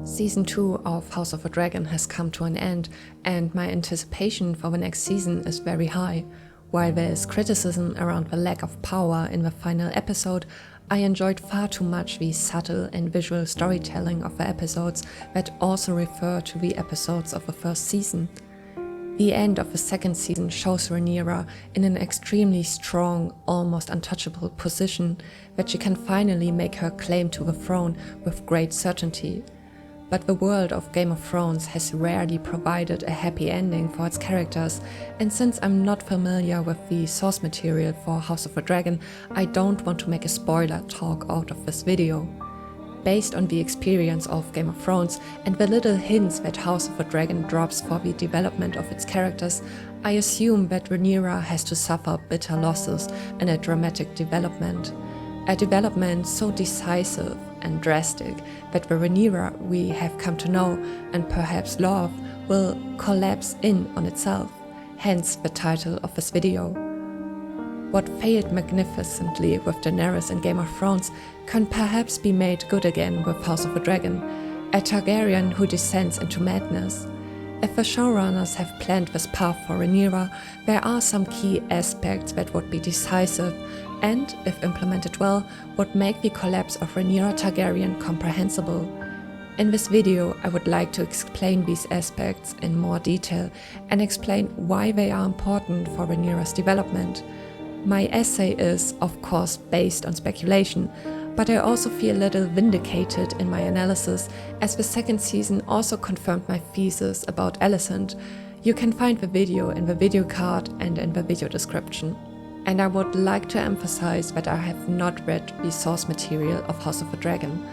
Season 2 of House of the Dragon has come to an end, and my anticipation for the next season is very high. While there is criticism around the lack of power in the final episode, I enjoyed far too much the subtle and visual storytelling of the episodes that also refer to the episodes of the first season. The end of the second season shows Rhaenyra in an extremely strong, almost untouchable position that she can finally make her claim to the throne with great certainty. But the world of Game of Thrones has rarely provided a happy ending for its characters, and since I'm not familiar with the source material for House of the Dragon, I don't want to make a spoiler talk out of this video. Based on the experience of Game of Thrones and the little hints that House of the Dragon drops for the development of its characters, I assume that Rhaenyra has to suffer bitter losses in a dramatic development. A development so decisive and drastic that the Rhaenyra we have come to know and perhaps love will collapse in on itself, hence the title of this video. What failed magnificently with Daenerys in Game of Thrones can perhaps be made good again with House of the Dragon, a Targaryen who descends into madness. If the showrunners have planned this path for Rhaenyra, there are some key aspects that would be decisive and, if implemented well, would make the collapse of Rhaenyra Targaryen comprehensible. In this video, I would like to explain these aspects in more detail and explain why they are important for Rhaenyra's development. My essay is, of course, based on speculation, but I also feel a little vindicated in my analysis, as the second season also confirmed my thesis about Alicent. You can find the video in the video card and in the video description. And I would like to emphasize that I have not read the source material of House of the Dragon.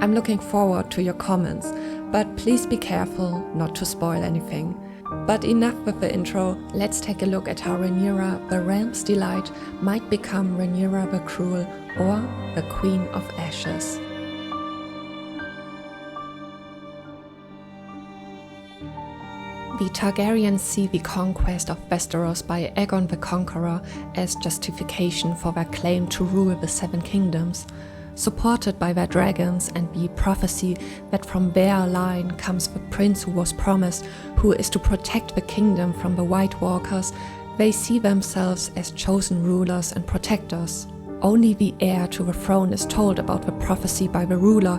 I'm looking forward to your comments, but please be careful not to spoil anything. But enough with the intro, let's take a look at how Rhaenyra, the Realm's Delight, might become Rhaenyra the Cruel or the Queen of Ashes. The Targaryens see the conquest of Westeros by Aegon the Conqueror as justification for their claim to rule the Seven Kingdoms, supported by their dragons and the prophecy that from their line comes the prince who was promised, who is to protect the kingdom from the White Walkers. They see themselves as chosen rulers and protectors. Only the heir to the throne is told about the prophecy by the ruler,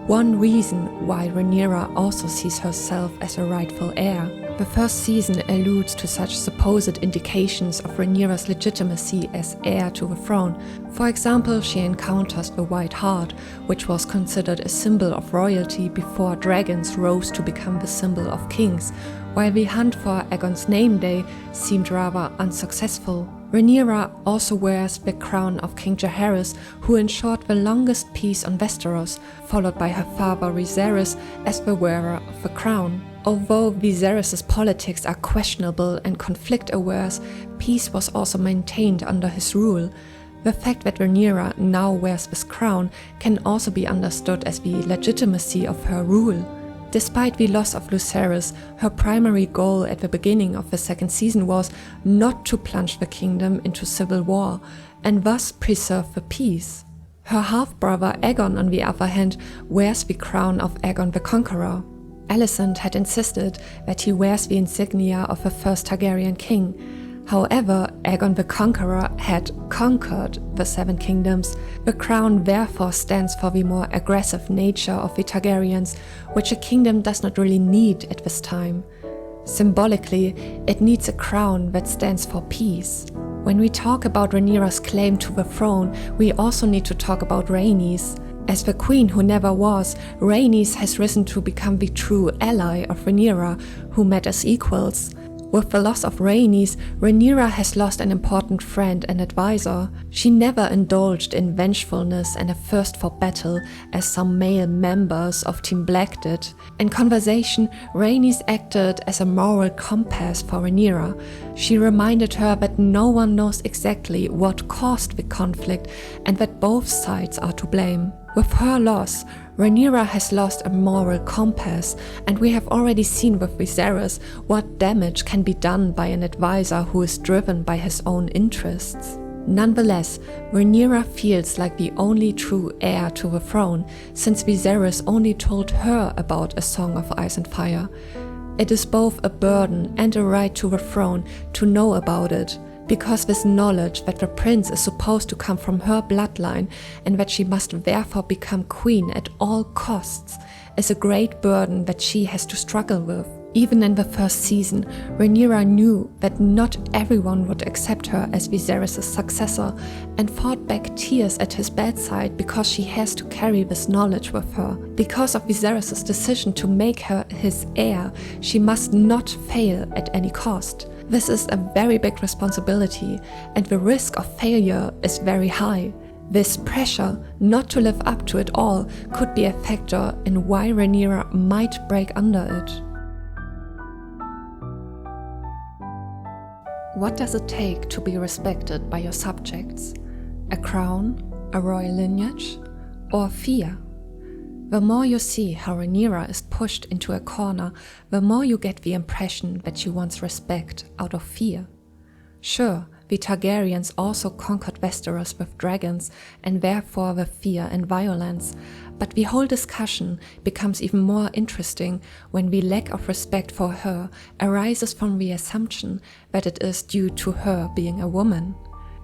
one reason why Rhaenyra also sees herself as a rightful heir. The first season alludes to such supposed indications of Rhaenyra's legitimacy as heir to the throne. For example, she encounters the White Hart, which was considered a symbol of royalty before dragons rose to become the symbol of kings, while the hunt for Aegon's name day seemed rather unsuccessful. Rhaenyra also wears the crown of King Jaehaerys, who ensured the longest peace on Westeros, followed by her father Viserys as the wearer of the crown. Although Viserys' politics are questionable and conflict-averse, peace was also maintained under his rule. The fact that Rhaenyra now wears this crown can also be understood as the legitimacy of her rule. Despite the loss of Lucerys, her primary goal at the beginning of the second season was not to plunge the kingdom into civil war, and thus preserve the peace. Her half-brother Aegon, on the other hand, wears the crown of Aegon the Conqueror. Alicent had insisted that he wears the insignia of the first Targaryen king. However, Aegon the Conqueror had conquered the Seven Kingdoms. The crown therefore stands for the more aggressive nature of the Targaryens, which a kingdom does not really need at this time. Symbolically, it needs a crown that stands for peace. When we talk about Rhaenyra's claim to the throne, we also need to talk about Rhaenys. As the queen who never was, Rhaenys has risen to become the true ally of Rhaenyra, who met as equals. With the loss of Rhaenys, Rhaenyra has lost an important friend and advisor. She never indulged in vengefulness and a thirst for battle as some male members of Team Black did. In conversation, Rhaenys acted as a moral compass for Rhaenyra. She reminded her that no one knows exactly what caused the conflict and that both sides are to blame. With her loss, Rhaenyra has lost a moral compass, and we have already seen with Viserys what damage can be done by an advisor who is driven by his own interests. Nonetheless, Rhaenyra feels like the only true heir to the throne, since Viserys only told her about a Song of Ice and Fire. It is both a burden and a right to the throne to know about it, because this knowledge that the prince is supposed to come from her bloodline and that she must therefore become queen at all costs is a great burden that she has to struggle with. Even in the first season, Rhaenyra knew that not everyone would accept her as Viserys' successor and fought back tears at his bedside because she has to carry this knowledge with her. Because of Viserys' decision to make her his heir, she must not fail at any cost. This is a very big responsibility, and the risk of failure is very high. This pressure not to live up to it all could be a factor in why Rhaenyra might break under it. What does it take to be respected by your subjects? A crown, a royal lineage, or fear? The more you see how Rhaenyra is pushed into a corner, the more you get the impression that she wants respect out of fear. Sure, the Targaryens also conquered Westeros with dragons and therefore with fear and violence, but the whole discussion becomes even more interesting when the lack of respect for her arises from the assumption that it is due to her being a woman.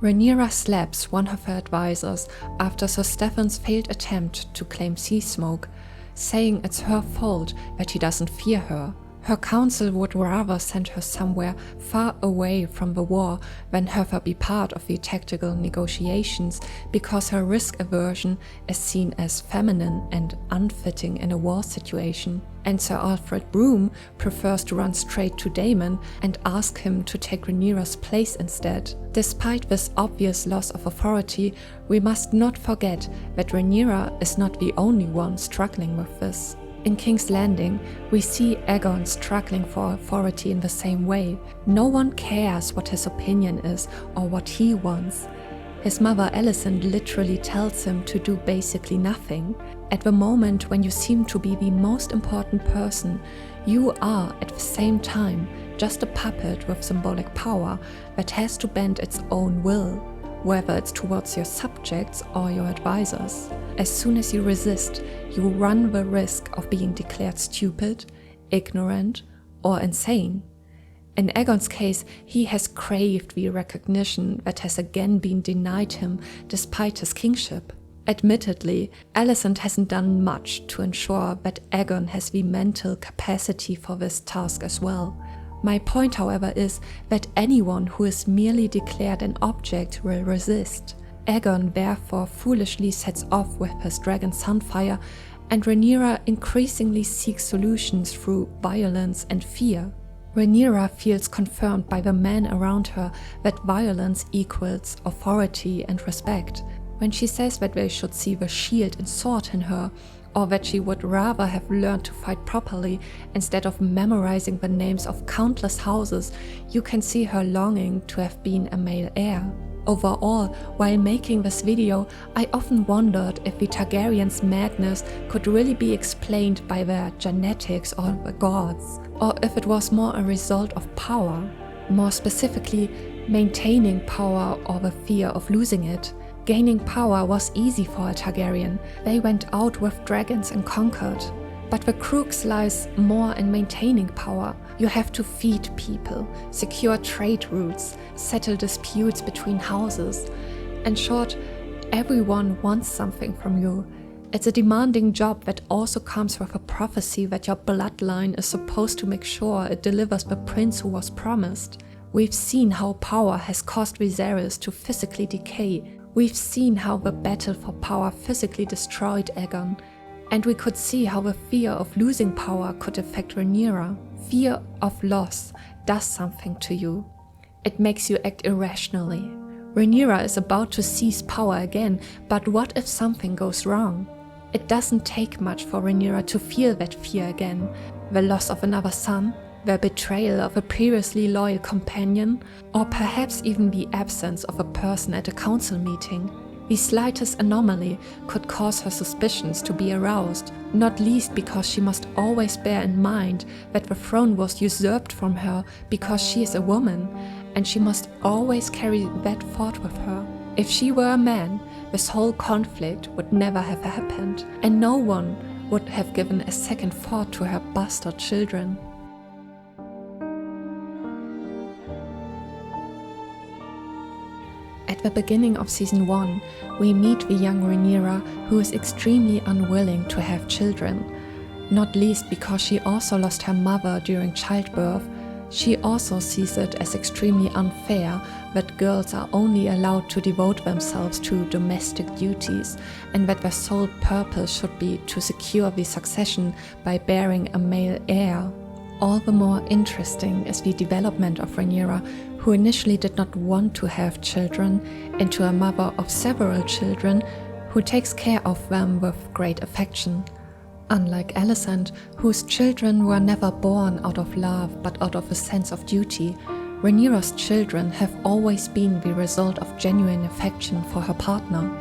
Rhaenyra slaps one of her advisors after Sir Stephen's failed attempt to claim sea smoke, saying it's her fault that he doesn't fear her. Her council would rather send her somewhere far away from the war than have her be part of the tactical negotiations, because her risk aversion is seen as feminine and unfitting in a war situation. And Sir Alfred Broome prefers to run straight to Daemon and ask him to take Rhaenyra's place instead. Despite this obvious loss of authority, we must not forget that Rhaenyra is not the only one struggling with this. In King's Landing, we see Aegon struggling for authority in the same way. No one cares what his opinion is or what he wants. His mother Alicent literally tells him to do basically nothing. At the moment when you seem to be the most important person, you are at the same time just a puppet with symbolic power that has to bend its own will, whether it's towards your subjects or your advisors. As soon as you resist, you run the risk of being declared stupid, ignorant, or insane. In Aegon's case, he has craved the recognition that has again been denied him despite his kingship. Admittedly, Alicent hasn't done much to ensure that Aegon has the mental capacity for this task as well. My point, however, is that anyone who is merely declared an object will resist. Aegon therefore foolishly sets off with his dragon Sunfire, and Rhaenyra increasingly seeks solutions through violence and fear. Rhaenyra feels confirmed by the men around her that violence equals authority and respect. When she says that they should see the shield and sword in her, or that she would rather have learned to fight properly instead of memorizing the names of countless houses, you can see her longing to have been a male heir. Overall, while making this video, I often wondered if the Targaryens' madness could really be explained by their genetics or the gods, or if it was more a result of power, more specifically, maintaining power or the fear of losing it. Gaining power was easy for a Targaryen. They went out with dragons and conquered. But the crux lies more in maintaining power. You have to feed people, secure trade routes, settle disputes between houses. In short, everyone wants something from you. It's a demanding job that also comes with a prophecy that your bloodline is supposed to make sure it delivers the prince who was promised. We've seen how power has caused Viserys to physically decay. We've seen how the battle for power physically destroyed Aegon. And we could see how the fear of losing power could affect Rhaenyra. Fear of loss does something to you. It makes you act irrationally. Rhaenyra is about to seize power again, but what if something goes wrong? It doesn't take much for Rhaenyra to feel that fear again. The loss of another son, the betrayal of a previously loyal companion, or perhaps even the absence of a person at a council meeting. The slightest anomaly could cause her suspicions to be aroused, not least because she must always bear in mind that the throne was usurped from her because she is a woman, and she must always carry that thought with her. If she were a man, this whole conflict would never have happened, and no one would have given a second thought to her bastard children. At the beginning of season 1, we meet the young Rhaenyra, who is extremely unwilling to have children, not least because she also lost her mother during childbirth. She also sees it as extremely unfair that girls are only allowed to devote themselves to domestic duties, and that their sole purpose should be to secure the succession by bearing a male heir. All the more interesting is the development of Rhaenyra, who initially did not want to have children, into a mother of several children who takes care of them with great affection. Unlike Alicent, whose children were never born out of love but out of a sense of duty, Rhaenyra's children have always been the result of genuine affection for her partner,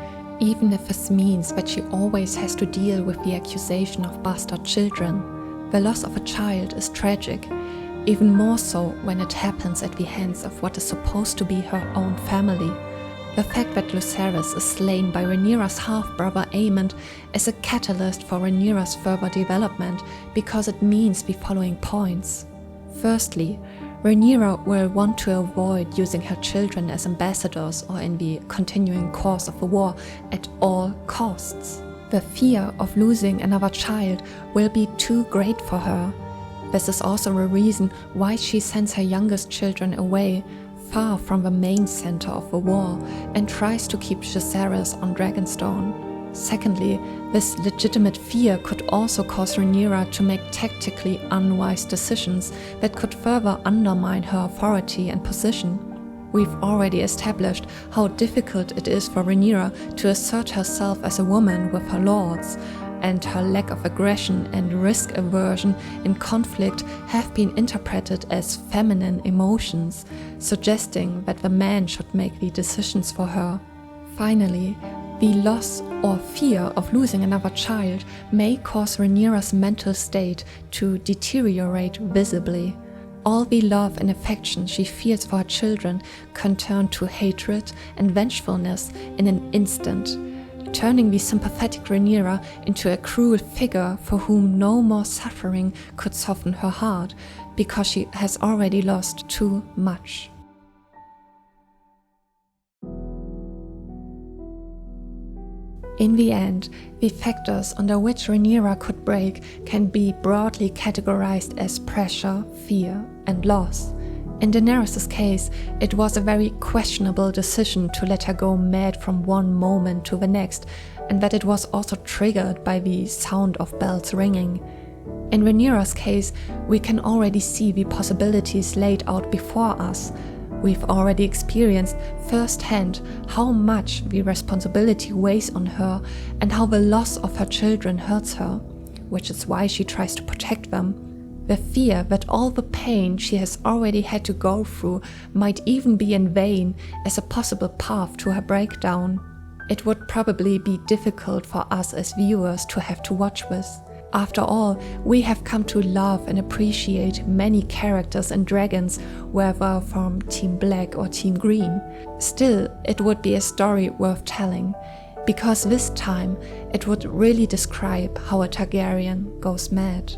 even if this means that she always has to deal with the accusation of bastard children. The loss of a child is tragic, even more so when it happens at the hands of what is supposed to be her own family. The fact that Lucerys is slain by Rhaenyra's half-brother Aemond is a catalyst for Rhaenyra's further development because it means the following points. Firstly, Rhaenyra will want to avoid using her children as ambassadors or in the continuing course of the war at all costs. The fear of losing another child will be too great for her. This is also a reason why she sends her youngest children away, far from the main center of the war, and tries to keep Jacaerys on Dragonstone. Secondly, this legitimate fear could also cause Rhaenyra to make tactically unwise decisions that could further undermine her authority and position. We've already established how difficult it is for Rhaenyra to assert herself as a woman with her lords, and her lack of aggression and risk aversion in conflict have been interpreted as feminine emotions, suggesting that the man should make the decisions for her. Finally, the loss or fear of losing another child may cause Rhaenyra's mental state to deteriorate visibly. All the love and affection she feels for her children can turn to hatred and vengefulness in an instant, turning the sympathetic Rhaenyra into a cruel figure for whom no more suffering could soften her heart, because she has already lost too much. In the end, the factors under which Rhaenyra could break can be broadly categorized as pressure, fear, and loss. In Daenerys' case, it was a very questionable decision to let her go mad from one moment to the next, and that it was also triggered by the sound of bells ringing. In Rhaenyra's case, we can already see the possibilities laid out before us. We've already experienced firsthand how much the responsibility weighs on her and how the loss of her children hurts her, which is why she tries to protect them. The fear that all the pain she has already had to go through might even be in vain is a possible path to her breakdown. It would probably be difficult for us as viewers to have to watch this. After all, we have come to love and appreciate many characters and dragons, whether from Team Black or Team Green. Still, it would be a story worth telling, because this time it would really describe how a Targaryen goes mad.